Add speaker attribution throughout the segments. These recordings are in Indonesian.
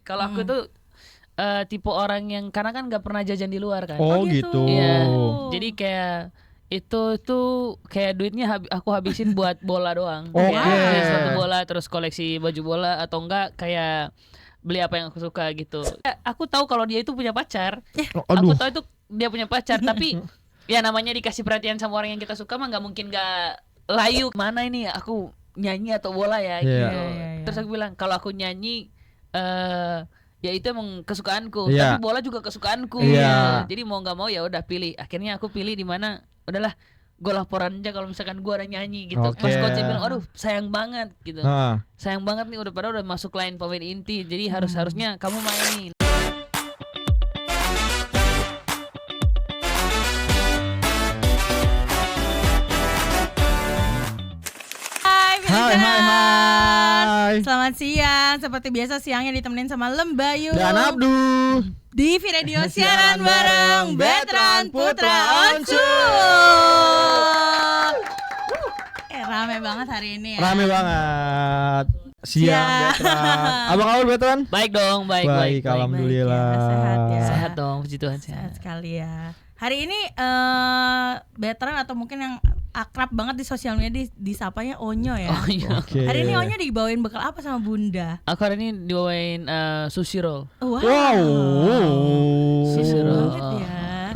Speaker 1: Kalau aku tuh tipe orang yang karena kan nggak pernah jajan di luar kan.
Speaker 2: Oh gitu.
Speaker 1: Iya. Jadi kayak itu tuh kayak duitnya aku habisin buat bola doang.
Speaker 2: Oke.
Speaker 1: Kayak beli sepatu bola, terus koleksi baju bola, atau enggak kayak beli apa yang aku suka gitu. Aku tahu kalau dia itu punya pacar. Aku tahu itu dia punya pacar, tapi ya namanya dikasih perhatian sama orang yang kita suka mah nggak mungkin nggak layu. Mana ini aku nyanyi atau bola ya gitu. Terus aku bilang kalau aku nyanyi ya itu emang kesukaanku, tapi bola juga kesukaanku. Jadi mau nggak mau ya udah pilih. Akhirnya aku pilih di mana udahlah gue laporan aja kalau misalkan gue ada nyanyi gitu. Pas coachnya bilang aduh sayang banget gitu. Sayang banget nih udah masuk line pemain inti. Jadi harusnya kamu mainin.
Speaker 2: Hai.
Speaker 3: Selamat siang. Seperti biasa siangnya ditemenin sama Lembayu
Speaker 2: Dan Abdu
Speaker 3: di video siaran bareng Betran Putra Onsu. Rame banget hari ini ya.
Speaker 2: Rame banget. Siang Betran. Abang kabar Betran?
Speaker 1: Baik dong, baik.
Speaker 2: Alhamdulillah.
Speaker 3: Sehat ya.
Speaker 1: Sehat dong, puji Tuhan
Speaker 3: Sehat sekali ya. Hari ini Betran atau mungkin yang akrab banget di sosial media disapanya Onyo ya.
Speaker 2: Okay.
Speaker 3: Hari ini Onyo dibawain bekal apa sama Bunda?
Speaker 1: Aku hari ini dibawain sushi roll.
Speaker 3: Wow.
Speaker 1: Sushi roll.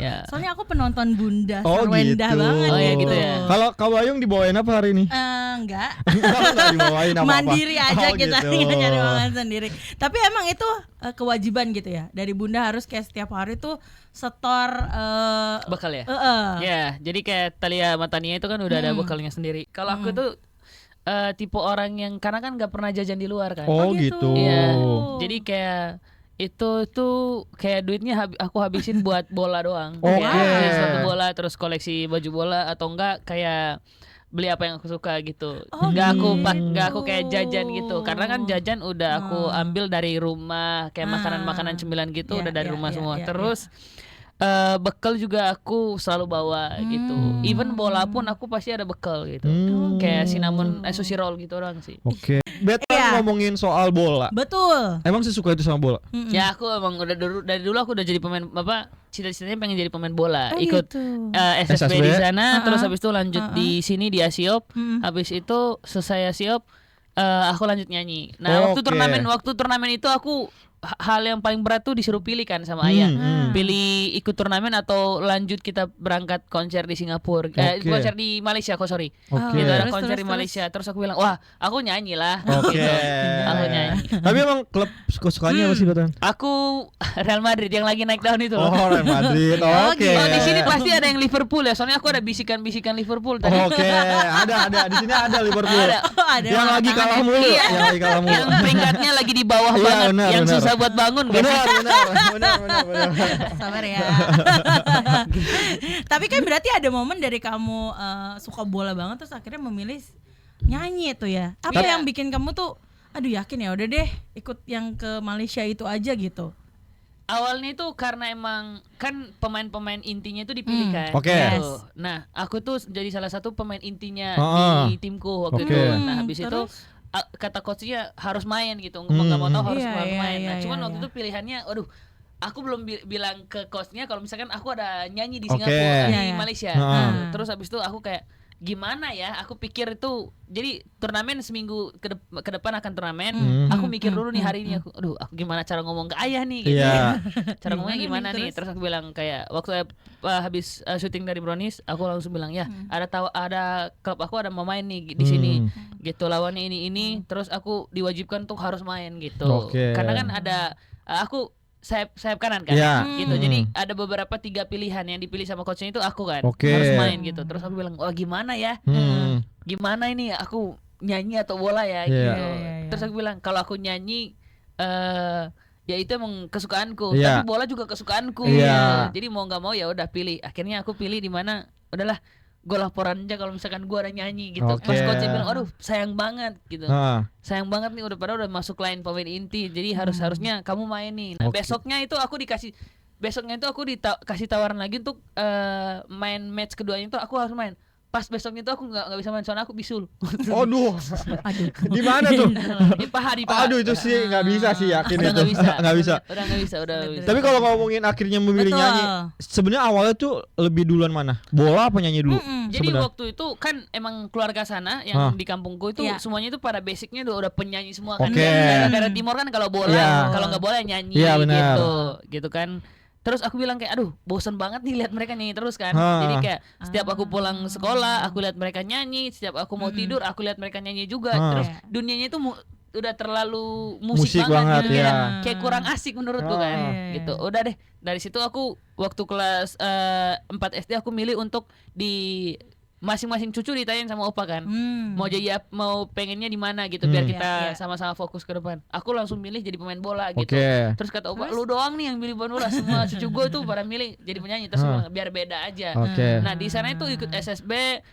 Speaker 3: Ya. Soalnya aku penonton Bunda
Speaker 2: gitu.
Speaker 3: Sarwenda banget.
Speaker 1: Oh ya gitu ya.
Speaker 2: Kalau Kak Bayung dibawain apa hari ini?
Speaker 3: Enggak.
Speaker 2: Enggak dibawain apa-apa.
Speaker 3: Mandiri aja kita
Speaker 2: gitu.
Speaker 3: nyari makan sendiri. Tapi emang itu kewajiban gitu ya. Dari Bunda harus kayak setiap hari tuh setor
Speaker 1: bekal ya. Ya, jadi kayak Thalia Matania itu kan udah ada bekalnya sendiri. Kalau aku tuh tipe orang yang karena kan nggak pernah jajan di luar kan.
Speaker 2: Oh gitu.
Speaker 1: Iya. Jadi kayak itu tuh kayak duitnya aku habisin buat bola doang. Kayak beli sepatu bola, terus koleksi baju bola, atau enggak kayak beli apa yang aku suka gitu. Nggak aku kayak jajan gitu. Karena kan jajan udah aku ambil dari rumah, kayak makanan-makanan cemilan gitu udah dari rumah semua. Terus bekal juga aku selalu bawa gitu. Even bola pun aku pasti ada bekal gitu. Kayak cinnamon sushi roll gitu doang sih.
Speaker 2: Oke. Betran ngomongin soal bola.
Speaker 3: Betul.
Speaker 2: Emang sih suka itu sama bola?
Speaker 1: Ya aku emang udah dari dulu aku udah jadi pemain cita-citanya pengen jadi pemain bola. Ikut
Speaker 3: gitu.
Speaker 1: SSB di sana, terus habis itu lanjut di sini di Asiop. Habis itu selesai Asiop aku lanjut nyanyi. Nah, waktu turnamen itu aku hal yang paling berat tuh disuruh pilih kan sama ayah. Pilih ikut turnamen atau lanjut kita berangkat konser di Singapura. Konser di Malaysia, sorry. Gitu ada konser di Malaysia. Terus aku bilang, "Wah, aku nyanyi lah."
Speaker 2: Oke.
Speaker 1: Aku nyanyi.
Speaker 2: Tapi emang klub sukanya apa sih Betran?
Speaker 1: Aku Real Madrid yang lagi naik daun itu loh.
Speaker 2: Oh, Real Madrid. Oke.
Speaker 1: Oh, di sini pasti ada yang Liverpool ya. Soalnya aku ada bisikan-bisikan Liverpool tadi.
Speaker 2: Oke, ada di sini ada Liverpool.
Speaker 3: Ada.
Speaker 2: Yang lagi kalah mulu.
Speaker 1: Iya.
Speaker 2: Yang lagi kalah mulu.
Speaker 1: Yang peringkatnya lagi di bawah banget, yang susah buat bangun guys.
Speaker 2: Benar.
Speaker 3: Sabar ya. Tapi kan berarti ada momen dari kamu suka bola banget terus akhirnya memilih nyanyi itu ya. Apa yang bikin kamu tuh aduh yakin ya udah deh ikut yang ke Malaysia itu aja gitu.
Speaker 1: Awalnya itu karena emang kan pemain-pemain intinya itu dipilih kan.
Speaker 2: Oke.
Speaker 1: Gitu. Nah, aku tuh jadi salah satu pemain intinya di timku waktu itu. Nah, habis itu kata coachnya harus main gitu. Mau nggak mau tahu harus main. Nah, cuman waktu itu pilihannya aduh, aku belum bilang ke coachnya kalau misalkan aku ada nyanyi di Singapura di Malaysia. Terus habis itu aku kayak gimana ya? Aku pikir itu jadi turnamen seminggu ke depan akan turnamen. Aku mikir dulu nih hari ini aku gimana cara ngomong ke ayah nih gitu. Cara ngomongnya gimana nih? Terus aku bilang kayak waktu habis syuting dari Brownies, aku langsung bilang ya, ada klub aku ada mau main nih di sini. Gitu lawannya ini terus aku diwajibkan tuh harus main gitu. Karena kan ada aku sayap kanan kan gitu. Jadi ada beberapa 3 pilihan yang dipilih sama coachnya itu aku kan harus main gitu. Terus aku bilang, "Wah, gimana ya? Gimana ini aku nyanyi atau bola ya?" gitu. Terus aku bilang, "Kalau aku nyanyi ya itu emang kesukaanku, tapi bola juga kesukaanku." Jadi mau nggak mau ya udah pilih. Akhirnya aku pilih di mana udahlah gue laporan aja kalau misalkan gue ada nyanyi gitu. Pas coachnya bilang, "Aduh, sayang banget gitu. Sayang banget nih udah masuk line pemain inti. Jadi harusnya kamu main nih." Nah, besoknya itu aku dikasih tawaran lagi untuk main match keduanya itu aku harus main. pas besoknya tuh aku nggak bisa main soalnya aku bisul.
Speaker 2: Aduh.
Speaker 3: Aduh.
Speaker 2: Di mana tuh?
Speaker 1: Di paha.
Speaker 2: Aduh itu sih nggak bisa sih yakin
Speaker 1: Udah
Speaker 2: itu.
Speaker 1: nggak bisa.
Speaker 2: Nggak bisa.
Speaker 1: Udah.
Speaker 2: Tapi kalau ngomongin akhirnya memilih
Speaker 3: Betul.
Speaker 2: nyanyi, sebenarnya awalnya tuh lebih duluan mana? Bola apa nyanyi dulu?
Speaker 1: Jadi
Speaker 2: sebenarnya?
Speaker 1: waktu itu kan emang keluarga sana yang di kampungku itu
Speaker 3: Iya.
Speaker 1: semuanya itu pada basicnya udah penyanyi semua kan.
Speaker 2: Oke.
Speaker 1: Daerah timur kan kalau bola,
Speaker 2: Iya.
Speaker 1: kalau nggak bola nyanyi
Speaker 2: Iya, benar.
Speaker 1: gitu kan. Terus aku bilang kayak aduh bosan banget nih lihat mereka nyanyi terus kan.
Speaker 2: Ha.
Speaker 1: Jadi kayak setiap aku pulang sekolah aku lihat mereka nyanyi, setiap aku mau tidur aku lihat mereka nyanyi juga.
Speaker 2: Ha.
Speaker 1: Terus dunianya itu udah terlalu musik,
Speaker 2: Musik banget,
Speaker 1: gitu,
Speaker 2: ya.
Speaker 1: kayak kurang asik menurutku kan.
Speaker 3: Iya.
Speaker 1: Gitu. Udah deh dari situ aku waktu kelas 4 SD aku milih untuk di masing-masing cucu ditanyain sama opa kan. Mau jadi mau pengennya di mana gitu biar kita
Speaker 3: Iya.
Speaker 1: sama-sama fokus ke depan. Aku langsung milih jadi pemain bola gitu.
Speaker 2: Oke.
Speaker 1: Terus kata opa, lu doang nih yang milih pemain bola, semua cucu gue tuh pada milih jadi penyanyi terus biar beda aja.
Speaker 2: Oke.
Speaker 1: Nah, di sana itu ikut SSB,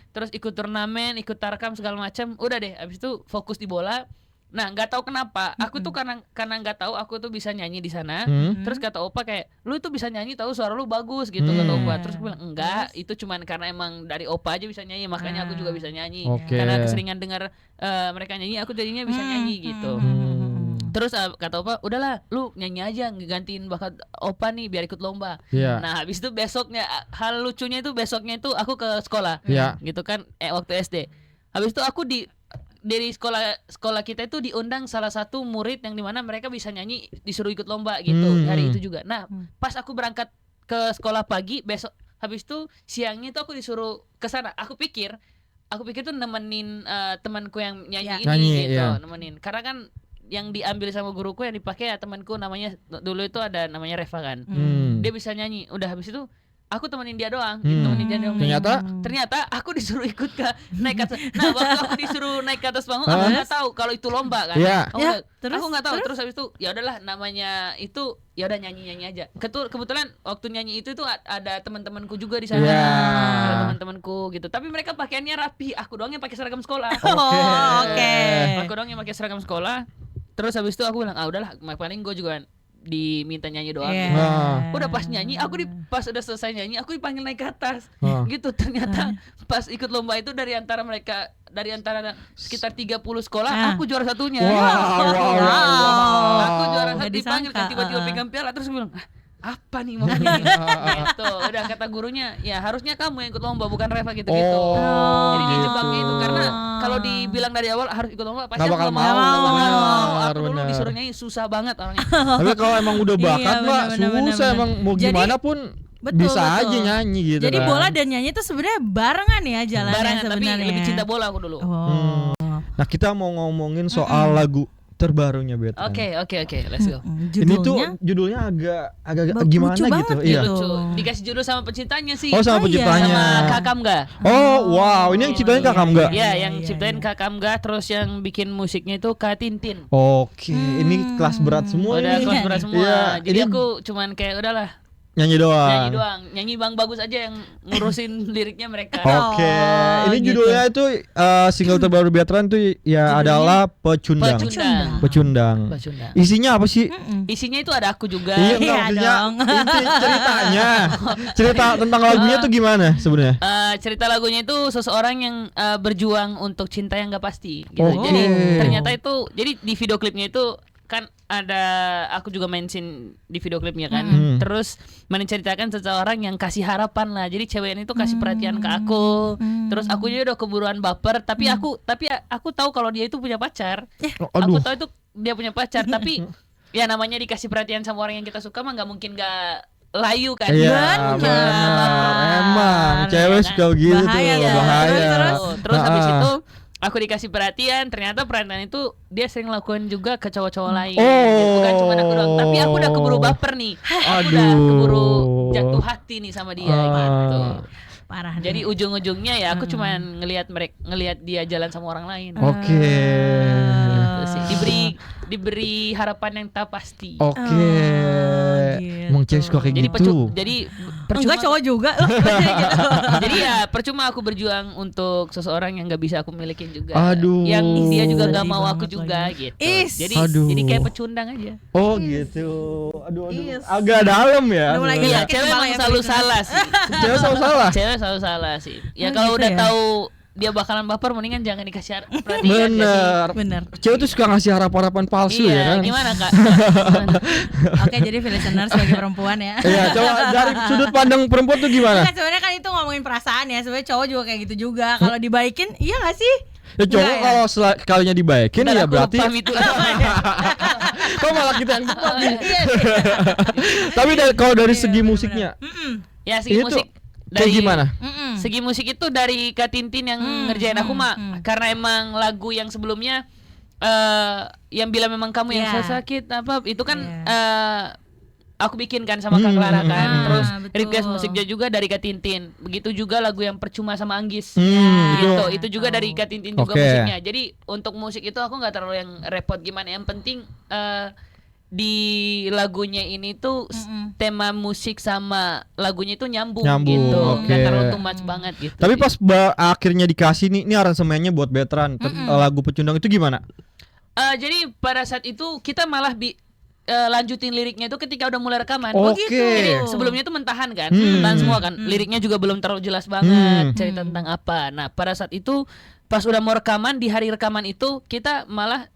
Speaker 1: terus ikut turnamen, ikut tarkam segala macam. Udah deh, abis itu fokus di bola. Nah, nggak tahu kenapa, aku tuh karena nggak tahu aku tuh bisa nyanyi di sana. Terus kata opa kayak, lu tuh bisa nyanyi tahu suara lu bagus gitu kata opa. Terus gue bilang enggak, itu cuman karena emang dari opa aja bisa nyanyi, makanya aku juga bisa nyanyi.
Speaker 2: Oke.
Speaker 1: Karena keseringan dengar mereka nyanyi, aku jadinya bisa nyanyi gitu. Terus kata opa, udahlah, lu nyanyi aja, ngegantiin bakat opa nih biar ikut lomba.
Speaker 2: Iya.
Speaker 1: Nah, habis itu besoknya, hal lucunya itu besoknya itu aku ke sekolah,
Speaker 2: Iya.
Speaker 1: gitu kan, waktu SD. Habis itu aku dari sekolah kita itu diundang salah satu murid yang dimana mereka bisa nyanyi disuruh ikut lomba gitu hari itu juga. Nah pas aku berangkat ke sekolah pagi besok habis itu siangnya itu aku disuruh ke sana. Aku pikir tuh nemenin temanku yang nyanyi ini gitu, nemenin. Karena kan yang diambil sama guruku yang dipakai ya temanku namanya dulu itu ada namanya Reva kan. Dia bisa nyanyi. Udah habis itu aku temenin dia doang, temenin dia doang. Ternyata aku disuruh ikut ke naik ke atas. Nah, waktu aku disuruh naik ke atas panggung, aku nggak tahu kalau itu lomba kan.
Speaker 2: Iya.
Speaker 1: Aku nggak tahu. Terus habis itu, ya udahlah namanya itu, ya udah nyanyi aja. Kebetulan waktu nyanyi itu tuh ada teman-temanku juga di sana.
Speaker 2: Iya.
Speaker 1: Ada teman-temanku gitu. Tapi mereka pakaiannya rapi. Aku doang yang pakai seragam sekolah.
Speaker 3: Oke.
Speaker 1: Aku doang yang pakai seragam sekolah. Terus habis itu aku bilang, udahlah, paling gue juga diminta nyanyi doang. Udah pas nyanyi, pas udah selesai nyanyi, aku dipanggil naik ke atas. Gitu ternyata pas ikut lomba itu dari antara sekitar 30 sekolah, aku juara satunya. Aku juara satu dipanggil kan tiba-tiba pegang piala terus bilang, apa nih mau ini? Gitu. Udah kata gurunya, ya harusnya kamu yang ikut lomba bukan Reva gitu-gitu. Jadi dijebaknya itu karena kalau dibilang dari awal harus ikut lomba pasti
Speaker 2: Nggak bakal
Speaker 1: aku
Speaker 2: mau.
Speaker 1: Aku dulu disuruh nyanyi susah banget orangnya.
Speaker 2: Tapi kalau emang udah bakat Mbak, susah emang mau gimana pun bisa aja nyanyi gitu.
Speaker 3: Jadi
Speaker 2: kan.
Speaker 3: bola dan nyanyi itu sebenarnya barengan ya jalannya
Speaker 1: Barengan,
Speaker 3: sebenarnya.
Speaker 1: tapi lebih cinta bola aku dulu.
Speaker 2: Nah kita mau ngomongin soal lagu terbarunya Bet.
Speaker 1: Oke, let's go.
Speaker 2: Ini tuh judulnya agak gimana gitu. Iya.
Speaker 1: Lucu. Dikasih judul sama penciptanya sih.
Speaker 2: Oh sama penciptanya.
Speaker 1: Sama Kakamga.
Speaker 2: Oh wow, ini yang ciptain Kakamga.
Speaker 1: Iya, yang ciptain Kakamga, terus yang bikin musiknya itu Kak Tintin.
Speaker 2: Oke, ini kelas berat semua.
Speaker 1: Udah
Speaker 2: ini.
Speaker 1: kelas berat semua.
Speaker 2: Iya,
Speaker 1: Jadi
Speaker 2: ini
Speaker 1: aku cuman kayak udahlah
Speaker 2: nyanyi doang.
Speaker 1: Nyanyi Bang Bagus aja yang ngurusin liriknya mereka.
Speaker 2: Oke, ini
Speaker 3: gitu.
Speaker 2: judulnya itu single terbaru Beatran tuh ya adalah Pecundang. Pecundang. Isinya apa sih?
Speaker 1: Isinya itu ada aku juga.
Speaker 2: Iya, maksudnya inti ceritanya. Cerita tentang lagunya tuh gimana sebenarnya?
Speaker 1: Cerita lagunya itu seseorang yang berjuang untuk cinta yang gak pasti gitu.
Speaker 2: Oke.
Speaker 1: Jadi ternyata itu jadi di video klipnya itu kan ada aku juga mention di video klipnya kan. Terus menceritakan seseorang yang kasih harapan lah. Jadi ceweknya itu kasih perhatian ke aku. Terus aku juga udah keburuan baper, tapi aku tahu kalau dia itu punya pacar. Aku tahu itu dia punya pacar, tapi ya namanya dikasih perhatian sama orang yang kita suka mah nggak mungkin nggak layu kan.
Speaker 2: Iya, benar. Emang cewek suka gitu tuh, bahaya.
Speaker 1: Terus habis itu aku dikasih perhatian, ternyata perhatian itu dia sering lakukan juga ke cowok-cowok lain. Gitu. Bukan cuma aku doang, tapi aku udah keburu baper nih. Aku udah keburu jatuh hati nih sama dia gitu.
Speaker 3: Parah.
Speaker 1: Jadi ujung-ujungnya ya aku cuman ngelihat dia jalan sama orang lain.
Speaker 2: Oke.
Speaker 1: Gitu sih. Diberi harapan yang tak pasti.
Speaker 2: Oke. Emang cewek suka kayak gitu.
Speaker 1: Jadi
Speaker 3: Enggak, cowok juga loh. Gitu.
Speaker 1: Jadi ya percuma aku berjuang untuk seseorang yang nggak bisa aku milikin juga.
Speaker 2: Aduh.
Speaker 1: Yang dia juga nggak
Speaker 3: Sedih
Speaker 1: mau aku
Speaker 3: banget
Speaker 1: juga
Speaker 3: lagi.
Speaker 1: gitu.
Speaker 3: Is.
Speaker 1: Jadi kayak pecundang aja.
Speaker 2: Oh gitu. Aduh. Agak dalam ya.
Speaker 3: Udah mulai
Speaker 1: Iya,
Speaker 3: sakit
Speaker 1: cewek
Speaker 3: kepala
Speaker 1: emang
Speaker 3: ya,
Speaker 1: selalu
Speaker 3: Felix.
Speaker 1: salah sih.
Speaker 2: Cewek selalu salah.
Speaker 1: Cewek selalu salah sih. Ya
Speaker 3: Oh,
Speaker 1: kalau
Speaker 3: gitu
Speaker 1: udah
Speaker 3: ya?
Speaker 1: tahu dia bakalan baper, mendingan jangan dikasih perhatian.
Speaker 2: Bener. Cewek tuh suka ngasih harapan palsu
Speaker 1: Iya,
Speaker 2: ya kan.
Speaker 1: gimana Kak?
Speaker 3: Oke, jadi listener sebagai perempuan ya.
Speaker 2: Iya, coba dari sudut pandang perempuan tuh gimana?
Speaker 3: Kan sebenarnya kan itu ngomongin perasaan ya. Sebenarnya cowok juga kayak gitu juga. Kalau dibaikin, iya gak sih?
Speaker 2: Ya cowok
Speaker 3: Enggak ya?
Speaker 2: kalau sekalinya dibaikin
Speaker 1: Bentar,
Speaker 2: ya
Speaker 1: aku
Speaker 2: berarti
Speaker 1: pamit dulu.
Speaker 2: kok malah kita yang tepat nih.
Speaker 3: Iya.
Speaker 2: Tapi kalau dari segi musiknya
Speaker 1: Ya segi
Speaker 2: itu
Speaker 1: musik
Speaker 2: kayak gimana?
Speaker 1: Segi musik itu dari Kak Tintin yang ngerjain aku mah karena emang lagu yang sebelumnya yang bila memang kamu yang saya sakit apa itu kan aku bikin kan sama Kak Clara kan. Terus
Speaker 3: betul.
Speaker 1: request musiknya juga dari Kak Tintin. Begitu juga lagu yang percuma sama Anggis.
Speaker 2: Gitu.
Speaker 1: Itu juga dari Kak Tintin juga
Speaker 2: Oke.
Speaker 1: musiknya. Jadi untuk musik itu aku nggak terlalu yang repot gimana. Yang penting di lagunya ini tuh tema musik sama lagunya itu nyambung gitu.
Speaker 2: Oke.
Speaker 1: Nggak terlalu too much banget gitu.
Speaker 2: Tapi
Speaker 1: sih.
Speaker 2: pas akhirnya dikasih nih, ini aransemennya buat Betran, lagu Pecundang itu gimana?
Speaker 1: Jadi pada saat itu kita malah lanjutin liriknya itu ketika udah mulai rekaman.
Speaker 2: Oke.
Speaker 1: Jadi sebelumnya itu mentahan kan, mentahan semua kan. Liriknya juga belum terlalu jelas banget cerita tentang apa. Nah pada saat itu pas udah mau rekaman, di hari rekaman itu kita malah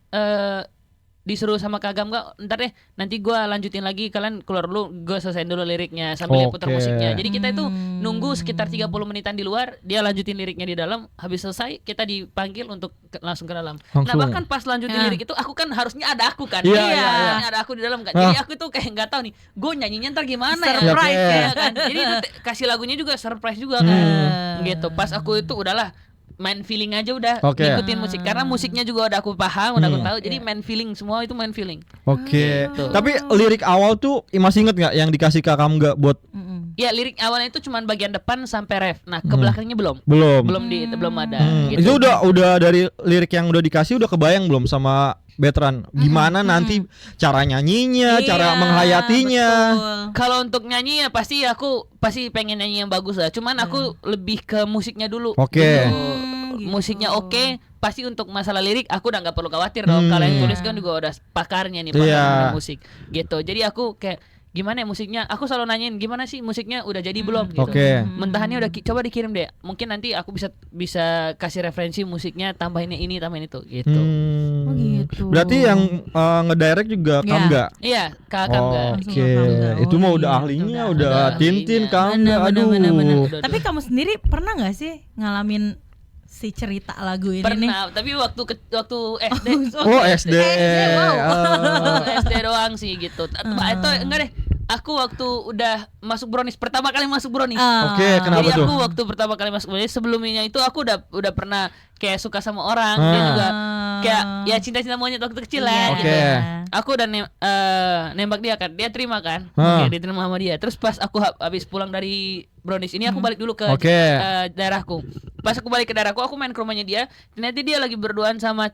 Speaker 1: disuruh sama Kak Gamga, ntar deh nanti gue lanjutin lagi, kalian keluar dulu, gue selesaiin dulu liriknya sambil dia putar
Speaker 2: Oke.
Speaker 1: musiknya. Jadi kita itu nunggu sekitar 30 menitan di luar, dia lanjutin liriknya di dalam, habis selesai kita dipanggil untuk langsung ke dalam. Nah
Speaker 2: Langsung.
Speaker 1: bahkan pas lanjutin lirik itu aku kan harusnya ada aku kan.
Speaker 2: Iya.
Speaker 1: Harusnya ada aku di dalam kan. Jadi aku tuh kayak nggak tahu nih, gue nyanyinya ntar gimana
Speaker 3: Surprise
Speaker 1: ya.
Speaker 3: ya
Speaker 1: Kan. Jadi itu kasih lagunya juga surprise juga kan. Gitu. Pas aku itu udahlah main feeling aja udah,
Speaker 2: Oke.
Speaker 1: ngikutin musik karena musiknya juga udah aku paham, udah aku tahu. Jadi main feeling, semua itu main feeling.
Speaker 2: Oke.
Speaker 1: Gitu.
Speaker 2: Tapi lirik awal tuh masih inget nggak yang dikasih Kak Gamga buat
Speaker 1: Ya lirik awalnya itu cuman bagian depan sampai ref. Nah ke belakangnya belum belum ada. Gitu.
Speaker 2: Itu udah dari lirik yang udah dikasih udah kebayang belum sama Betran gimana nanti cara nyanyinya, cara menghayatinya.
Speaker 1: Kalau untuk nyanyi ya pasti aku pengen nyanyi yang bagus lah. Cuman aku lebih ke musiknya dulu.
Speaker 2: Oke.
Speaker 1: Gitu.
Speaker 3: Gitu.
Speaker 1: Musiknya oke, pasti untuk masalah lirik aku udah nggak perlu khawatir dong. Kalau yang tulis kan juga udah pakarnya nih, pakar musik. Gitu. Jadi aku kayak gimana ya musiknya? Aku selalu nanyain gimana sih musiknya udah jadi belum gitu.
Speaker 2: Oke.
Speaker 1: Mentahannya udah coba dikirim deh. Mungkin nanti aku bisa kasih referensi musiknya, tambahin ini, tambahin itu gitu.
Speaker 3: Oh gitu.
Speaker 2: Berarti yang ngedirect juga Gamga.
Speaker 1: Iya, Kak Gamga.
Speaker 2: Oke.
Speaker 3: Gamga.
Speaker 2: Itu mah
Speaker 3: Oh,
Speaker 2: udah
Speaker 3: gitu.
Speaker 2: ahlinya,
Speaker 1: Udah
Speaker 2: udah Tintin,
Speaker 1: ahlinya.
Speaker 2: Gamga. Aduh.
Speaker 3: Tapi kamu sendiri pernah nggak sih ngalamin si cerita lagu ini nih?
Speaker 1: Pernah, tapi waktu SD.
Speaker 2: Oh SD.
Speaker 3: wow.
Speaker 1: SD doang sih gitu. Atau enggak deh. Aku waktu udah masuk Brownies, pertama kali masuk Brownies.
Speaker 2: Oke, kenapa
Speaker 1: Jadi
Speaker 2: tuh?
Speaker 1: aku waktu pertama kali masuk Brownies, sebelumnya itu aku udah pernah kayak suka sama orang. Dia juga kayak ya cinta-cinta monyet waktu kecil lah
Speaker 2: Oke.
Speaker 1: gitu. Aku udah nembak dia kan, dia terima kan.
Speaker 2: Ah.
Speaker 1: Oke, diterima sama dia. Terus pas aku habis pulang dari Brownies ini aku balik dulu ke
Speaker 2: Oke.
Speaker 1: daerahku. Pas aku balik ke daerahku, aku main ke rumahnya dia. Ternyata dia lagi berduaan sama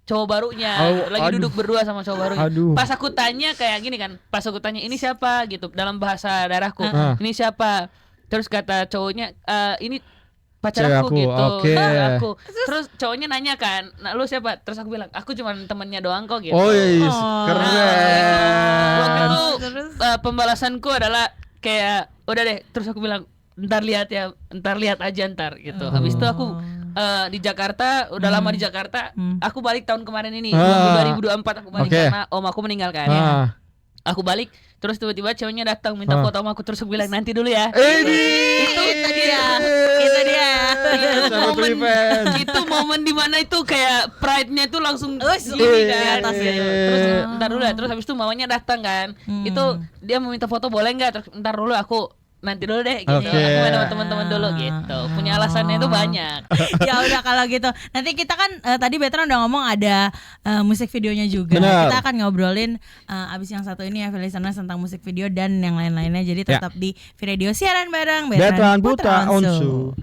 Speaker 1: cowok barunya, lagi duduk berdua sama cowok barunya. Pas aku tanya kayak gini kan, pas aku tanya ini siapa gitu dalam bahasa daerahku, ini siapa? Terus kata cowoknya ini pacar aku gitu. Aku. Terus cowoknya nanya kan, nah lu siapa? Terus aku bilang aku cuma temennya doang kok gitu.
Speaker 2: Oh iya, keren.
Speaker 1: Waktu itu pembalasanku adalah kayak udah deh. Terus aku bilang ntar lihat aja ntar gitu. Habis itu aku di Jakarta, udah lama di Jakarta. Aku balik tahun kemarin ini, 2024 aku balik karena om aku meninggal kan. Aku balik, terus tiba-tiba ceweknya datang minta foto sama aku, terus aku bilang nanti dulu ya. Itu dia. Itu momen dimana itu kayak pride-nya itu langsung di atas gitu. Terus ntar dulu ya, terus habis itu mamanya datang kan. Itu dia mau minta foto boleh nggak? Terus ntar dulu aku nanti dulu deh gitu. Aku main sama teman-teman dulu gitu. Punya alasannya itu banyak.
Speaker 3: Ya udah kalau gitu. Nanti kita kan tadi Betran udah ngomong ada musik videonya juga.
Speaker 2: Benar.
Speaker 3: Kita akan ngobrolin abis yang satu ini ya listeners tentang musik video dan yang lain-lainnya. Jadi tetap di Radio Siaran bareng
Speaker 2: Betran Putra Onsu.